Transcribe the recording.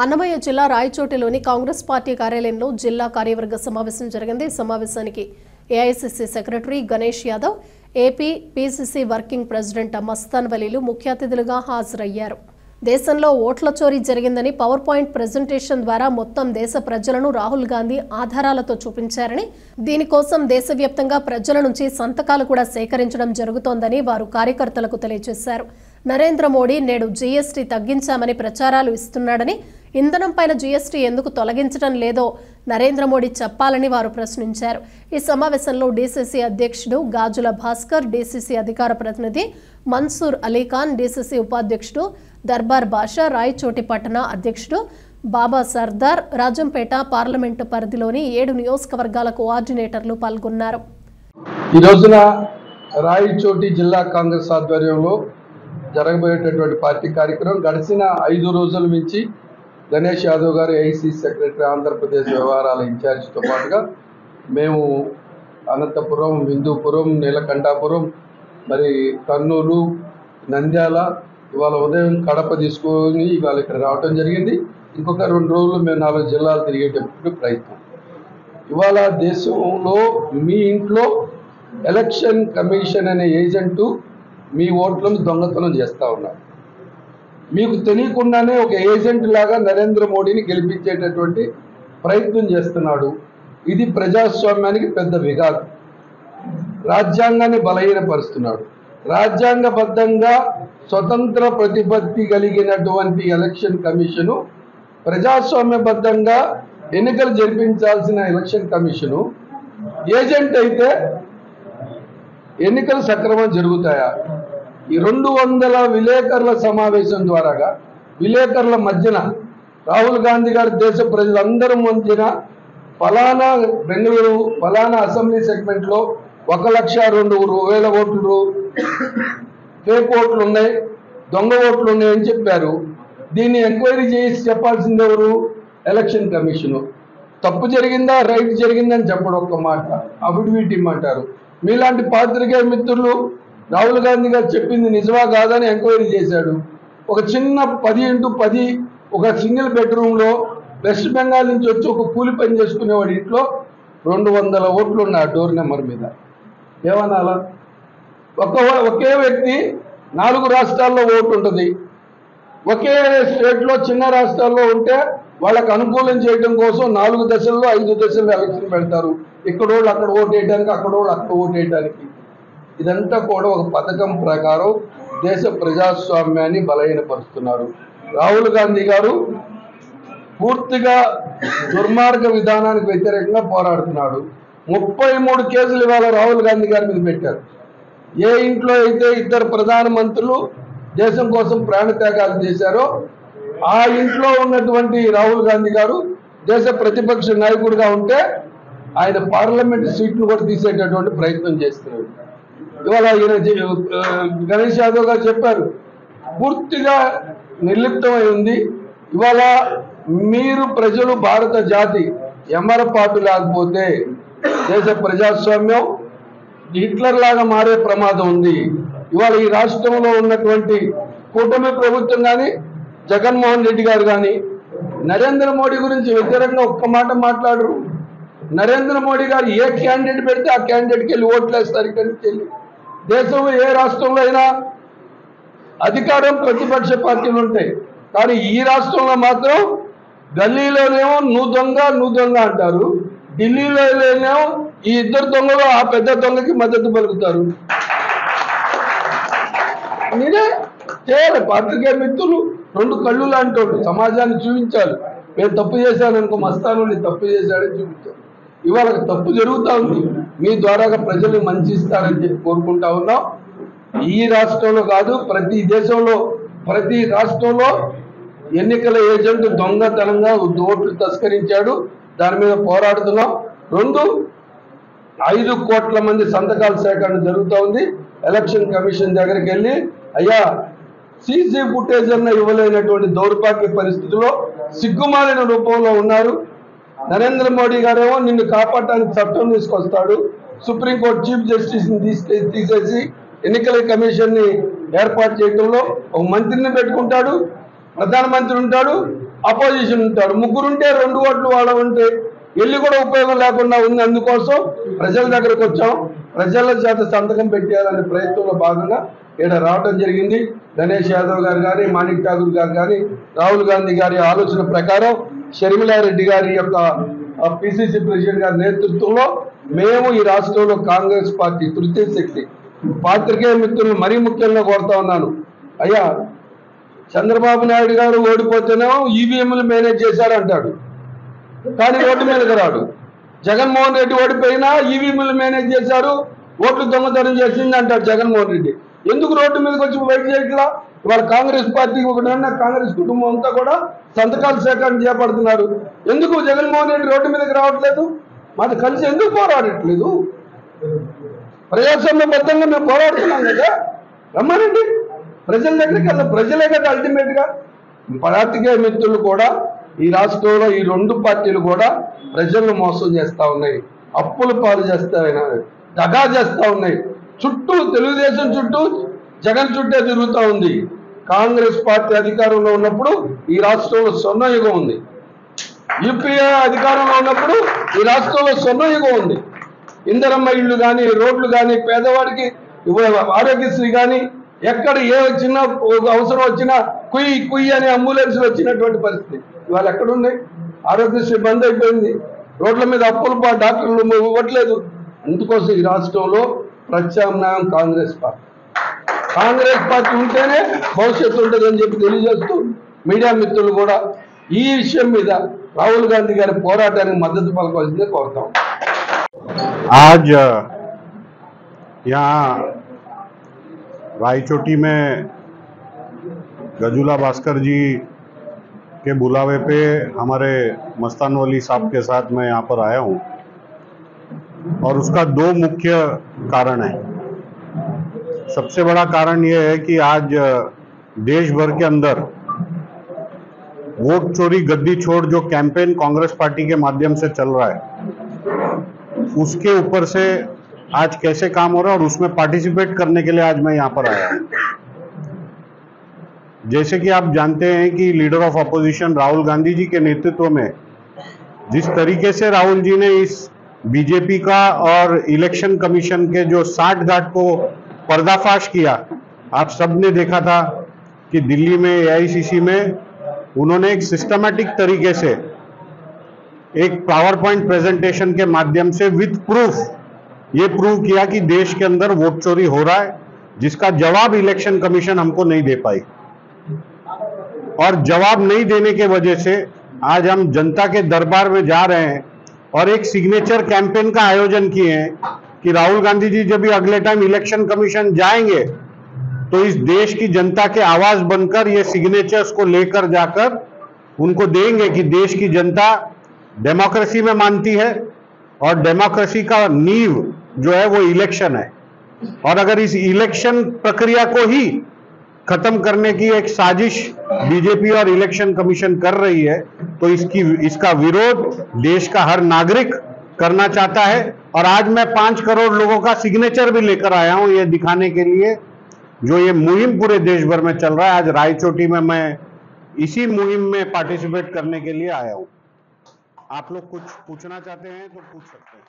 అన్నమయ్య జిల్లా రాయచోటిలోని కాంగ్రెస్ పార్టీ కార్యాలయంలో జిల్లా కార్యవర్గ సమావేశం జరిగింది. సమావేశానికి AICC secretary Ganesh Yadav, AP PCC working president Mastan వలీలు ముఖ్య అతిథులుగా హాజరయ్యారు. దేశంలో ఓట్ల చోరీ జరిగిందని పవర్ పాయింట్ ప్రెజెంటేషన్ ద్వారా మొత్తం దేశ ప్రజలను రాహుల్ గాంధీ ఆధారాలతో చూపించారని, దీనికోసం దేశవ్యాప్తంగా ప్రజల నుంచి సంతకాలు కూడా సేకరించడం జరుగుతోందని వారు కార్యకర్తలకు తెలియజేశారు. నరేంద్ర మోడీ నేడు జీఎస్టీ తగ్గించామని ప్రచారాలు ఇస్తున్నాడని, ఇంధనంపైన జీఎస్టీ ఎందుకు తొలగించడం లేదో నరేంద్ర మోడీ చెప్పాలని వారు ప్రశ్నించారు. ఈ సమావేశంలో డీసీసీ అధ్యక్షుడు గాజుల భాస్కర్, డీసీసీ అధికార ప్రతినిధి మన్సూర్ అలీఖాన్, డీసీసీ ఉపాధ్యక్షుడు దర్బార్ బాషా, రాయచోటి పట్టణ అధ్యక్షుడు బాబా సర్దార్, రాజంపేట పార్లమెంటు పరిధిలోని 7 నియోజకవర్గాల కోఆర్డినేటర్లు పాల్గొన్నారు. ఈ రోజున రాయచోటి జిల్లా కాంగ్రెస్ ఆధ్వర్యంలో జరగబోయేటటువంటి పార్టీ కార్యక్రమం గడిచిన 5 రోజుల నుంచి గణేష్ యాదవ్ గారు ఏఐసీసీ సెక్రటరీ, ఆంధ్రప్రదేశ్ వ్యవహారాల ఇన్ఛార్జితో పాటుగా మేము అనంతపురం, హిందూపురం, నీలకంఠాపురం, మరి కర్నూలు, నంద్యాల, ఇవాళ ఉదయం కడప తీసుకొని ఇవాళ ఇక్కడ రావటం జరిగింది. ఇంకొక 2 రోజులు మేము 4 జిల్లాలు తిరిగేటప్పుడు ప్రయత్నం. ఇవాళ దేశంలో మీ ఇంట్లో ఎలక్షన్ కమిషన్ అనే ఏజెంటు మీ ఓట్లను దొంగతనం చేస్తూ ఉన్నారు. మీకు తెలియకుండానే ఒక ఏజెంట్ లాగా నరేంద్ర మోడీని గెలిపించేటటువంటి ప్రయత్నం చేస్తున్నాడు. ఇది ప్రజాస్వామ్యానికి పెద్ద విఘాతం. రాజ్యాంగాన్ని బలహీనపరుస్తున్నాడు. రాజ్యాంగబద్ధంగా స్వతంత్ర ప్రతిపత్తి కలిగినటువంటి ఎలక్షన్ కమిషను, ప్రజాస్వామ్యబద్ధంగా ఎన్నికలు జరిపించాల్సిన ఎలక్షన్ కమిషను ఏజెంట్ అయితే ఎన్నికలు సక్రమంగా జరుగుతాయా? ఈ 200 విలేకరుల సమావేశం ద్వారాగా విలేకరుల మధ్యన రాహుల్ గాంధీ గారు దేశ ప్రజలందరూ మధ్యన ఫలానా బెంగళూరు ఫలానా అసెంబ్లీ సెగ్మెంట్లో 1,02,000 ఓట్లు ఫేక్ ఓట్లు ఉన్నాయి, దొంగ ఓట్లు ఉన్నాయని చెప్పారు. దీన్ని ఎంక్వైరీ చేసి చెప్పాల్సింది ఎవరు? Election commission. తప్పు జరిగిందా, రైట్ జరిగిందని చెప్పడం ఒక్క మాట, అఫిడవిట్ ఇమ్మంటారు. మీలాంటి పాత్రికేయ మిత్రులు రాహుల్ గాంధీ గారు చెప్పింది నిజమా కాదని ఎంక్వైరీ చేశాడు. ఒక చిన్న 10x10 ఒక సింగిల్ బెడ్రూమ్లో వెస్ట్ బెంగాల్ నుంచి వచ్చి ఒక కూలి పని చేసుకునేవాడి ఇంట్లో 200 ఓట్లు ఉన్నాయి ఆ డోర్ నెంబర్ మీద. ఏమనాలా? ఒకే వ్యక్తి 4 రాష్ట్రాల్లో ఓటు ఉంటుంది. ఒకే స్టేట్లో చిన్న రాష్ట్రాల్లో ఉంటే వాళ్ళకు అనుకూలం చేయడం కోసం 4 దశల్లో 5 దశల్లో ఎలక్షన్ పెడతారు. ఇక్కడోళ్ళు అక్కడ ఓటు వేయడానికి, అక్కడోళ్ళు అక్కడ ఓటు వేయడానికి. ఇదంతా కూడా ఒక పథకం ప్రకారం దేశ ప్రజాస్వామ్యాన్ని బలహీనపరుస్తున్నారు. రాహుల్ గాంధీ గారు పూర్తిగా దుర్మార్గ విధానానికి వ్యతిరేకంగా పోరాడుతున్నాడు. 33 కేసులు ఇవాళ రాహుల్ గాంధీ గారి మీద పెట్టారు. ఏ ఇంట్లో అయితే 2 ప్రధానమంత్రులు దేశం కోసం ప్రాణత్యాగాలు చేశారో ఆ ఇంట్లో ఉన్నటువంటి రాహుల్ గాంధీ గారు దేశ ప్రతిపక్ష నాయకుడిగా ఉంటే ఆయన పార్లమెంట్ సీట్ను కూడా తీసేటటువంటి ప్రయత్నం చేస్తున్నారు. ఇవాళ గణేష్ యాదవ్ గారు చెప్పారు, పూర్తిగా నిర్లిప్తమై ఉంది. ఇవాళ మీరు ప్రజలు, భారత జాతి ఎమరపాటు లేకపోతే దేశ ప్రజాస్వామ్యం హిట్లర్ లాగా మారే ప్రమాదం ఉంది. ఇవాళ ఈ రాష్ట్రంలో ఉన్నటువంటి కూటమి ప్రభుత్వం కానీ, జగన్మోహన్ రెడ్డి గారు కానీ నరేంద్ర మోడీ గురించి వ్యతిరేకంగా ఒక్క మాట మాట్లాడరు. నరేంద్ర మోడీ గారు ఏ క్యాండిడేట్ పెడితే ఆ క్యాండిడేట్కి వెళ్ళి ఓట్లు వేస్తారు. ఇక్కడి నుంచి వెళ్ళి దేశంలో ఏ రాష్ట్రంలో అయినా అధికారం ప్రతిపక్ష పార్టీలు ఉంటాయి, కానీ ఈ రాష్ట్రంలో మాత్రం గల్లీలోనేమో నువ్వు దొంగ అంటారు, ఢిల్లీలోనేమో ఈ 2 దొంగలు ఆ పెద్ద దొంగకి మద్దతు పలుకుతారు. మీరే చేయాలి. పాత్రికేయ మిత్రులు 2 కళ్ళు లాంటి వాళ్ళు సమాజాన్ని చూపించాలి. నేను తప్పు చేశాననుకో, మస్తాను తప్పు చేశాడని చూపించాలి. ఇవాళ తప్పు జరుగుతూ ఉంది. మీ ద్వారాగా ప్రజలు మంచి ఇస్తారని చెప్పి కోరుకుంటా ఉన్నాం. ఈ రాష్ట్రంలో కాదు, ప్రతి దేశంలో, ప్రతి రాష్ట్రంలో ఎన్నికల ఏజెంట్ దొంగతనంగా ఓట్లు తస్కరించాడు. దాని మీద పోరాడుతున్నాం. 5 కోట్ల మంది సంతకాల సేకరణ జరుగుతూ ఉంది. ఎలక్షన్ కమిషన్ దగ్గరికి వెళ్ళి, అయ్యా సీసీ ఫుటేజ్ అన్న ఇవ్వలేనటువంటి దౌర్భాగ్య పరిస్థితుల్లో సిగ్గుమాలిన రూపంలో ఉన్నారు. నరేంద్ర మోడీ గారేమో నిన్ను కాపాడటానికి చట్టం తీసుకొస్తాడు, సుప్రీంకోర్టు చీఫ్ జస్టిస్ని తీసేసి ఎన్నికల కమిషన్ని ఏర్పాటు చేయడంలో ఒక మంత్రిని పెట్టుకుంటాడు, ప్రధానమంత్రి ఉంటాడు, అపోజిషన్ ఉంటారు, ముగ్గురుంటే 2 ఓట్లు వాళ్ళుంటే వెళ్ళి కూడా ఉపయోగం లేకుండా ఉంది. అందుకోసం ప్రజల దగ్గరకు వచ్చాం, ప్రజల చేత సంతకం పెట్టేయాలనే ప్రయత్నంలో భాగంగా ఇక్కడ రావడం జరిగింది. గణేష్ యాదవ్ గారు కానీ, మాణిక్ ఠాగూర్ గారు కానీ, రాహుల్ గాంధీ గారి ఆలోచన ప్రకారం షర్మిలారెడ్డి గారి యొక్క పిసిసి ప్రెసిడెంట్ గారి నేతృత్వంలో మేము ఈ రాష్ట్రంలో కాంగ్రెస్ పార్టీ తృతీయ శక్తి పాత్రికేయ మిత్రులు మరీ ముఖ్యంగా కోరుతా ఉన్నాను. అయ్యా, చంద్రబాబు నాయుడు గారు ఓడిపోతేనేమో ఈవీఎంలు మేనేజ్ చేశారంటాడు, కానీ రోడ్డు మీదకి రాడు. జగన్మోహన్ రెడ్డి ఓడిపోయినా ఈవీఎంలు మేనేజ్ చేశారు, ఓట్లు దొంగతనం చేసింది అంటాడు జగన్మోహన్ రెడ్డి. ఎందుకు రోడ్డు మీదకి వచ్చి బయట చేయట్లా? ఇవాళ కాంగ్రెస్ పార్టీకి ఒకటన్నా కాంగ్రెస్ కుటుంబం అంతా కూడా సంతకాల సేకరణ చేపడుతున్నారు. ఎందుకు జగన్మోహన్ రెడ్డి రోడ్డు మీదకి రావట్లేదు? మాది కలిసి ఎందుకు పోరాడట్లేదు? ప్రజాస్వామ్యబద్ధంగా మేము పోరాడుతున్నాం కదా, రమ్మనండి ప్రజల దగ్గరికి వెళ్ళి, ప్రజలే కదా అల్టిమేట్ గా. పార్టీకేయ మిత్రులు కూడా ఈ రాష్ట్రంలో ఈ 2 పార్టీలు కూడా ప్రజలను మోసం చేస్తా ఉన్నాయి, అప్పులు పాలు చేస్తా ఉన్నాయి, దగా చేస్తా ఉన్నాయి. చుట్టూ తెలుగుదేశం చుట్టూ జగన్ చుట్టే తిరుగుతూ ఉంది. కాంగ్రెస్ పార్టీ అధికారంలో ఉన్నప్పుడు ఈ రాష్ట్రంలో స్వర్ణయుగం ఉంది, యూపీఏ అధికారంలో ఉన్నప్పుడు ఈ రాష్ట్రంలో స్వర్ణయుగం ఉంది. ఇందిరమ్మ ఇళ్ళు కానీ, రోడ్లు కానీ, పేదవాడికి ఆరోగ్యశ్రీ కానీ, ఎక్కడ ఏ చిన్న అవసరం వచ్చినా కుయ్యి కుయ్యి అనే అంబులెన్స్లు వచ్చినటువంటి పరిస్థితి ఇవాళ ఎక్కడున్నాయి? ఆరోగ్యశ్రీ బంద్ అయిపోయింది, రోడ్ల మీద అప్పులు డాక్టర్లు ఇవ్వట్లేదు. అందుకోసం ఈ రాష్ట్రంలో ప్రత్యామ్నాయం కాంగ్రెస్ పార్టీ. కాంగ్రెస్ పార్టీ ఉంటేనే భవిష్యత్తు ఉంటుందని చెప్పి తెలియజేస్తూ మీడియా మిత్రులు కూడా ఈ విషయం మీద రాహుల్ గాంధీ గారి పోరాటానికి మద్దతు పలకవలసిందే కోరుతాం. आज यहाँ रायचोटी में गजुला भास्कर जी के बुलावे पे हमारे मस्तान वली साहब के साथ मैं यहाँ पर आया हूँ और उसका 2 मुख्य कारण है। सबसे बड़ा कारण ये है कि आज देश भर के अंदर वोट चोरी गद्दी छोड़ जो कैंपेन कांग्रेस पार्टी के माध्यम से चल रहा है, उसके ऊपर से आज कैसे काम हो रहा है और उसमें पार्टिसिपेट करने के लिए आज मैं यहाँ पर आया हूँ। जैसे कि आप जानते हैं कि leader of opposition Rahul Gandhi ji के नेतृत्व में जिस तरीके से राहुल जी ने इस बीजेपी का और इलेक्शन कमीशन के जो साठगांठ को पर्दाफाश किया, आप सब ने देखा था कि दिल्ली में एआईसीसी में उन्होंने एक सिस्टमैटिक तरीके से एक पावर पॉइंट प्रेजेंटेशन के माध्यम से विद प्रूफ ये प्रूव किया कि देश के अंदर वोट चोरी हो रहा है, जिसका जवाब इलेक्शन कमीशन हमको नहीं दे पाई। और जवाब नहीं देने के वजह से आज हम जनता के दरबार में जा रहे हैं और एक सिग्नेचर कैंपेन का आयोजन किए हैं कि राहुल गांधी जी जब भी अगले टाइम इलेक्शन कमीशन जाएंगे तो इस देश की जनता के आवाज बनकर ये सिग्नेचर्स को लेकर जाकर उनको देंगे कि देश की जनता डेमोक्रेसी में मानती है और डेमोक्रेसी का नींव जो है वो इलेक्शन है। और अगर इस इलेक्शन प्रक्रिया को ही खत्म करने की एक साजिश बीजेपी और इलेक्शन कमीशन कर रही है तो इसका विरोध देश का हर नागरिक करना चाहता है। और आज मैं 5 करोड़ लोगों का सिग्नेचर भी लेकर आया हूं ये दिखाने के लिए जो ये मुहिम पूरे देश भर में चल रहा है। आज रायचोटी में मैं इसी मुहिम में पार्टिसिपेट करने के लिए आया हूं। आप लोग कुछ पूछना चाहते हैं तो पूछ सकते हैं।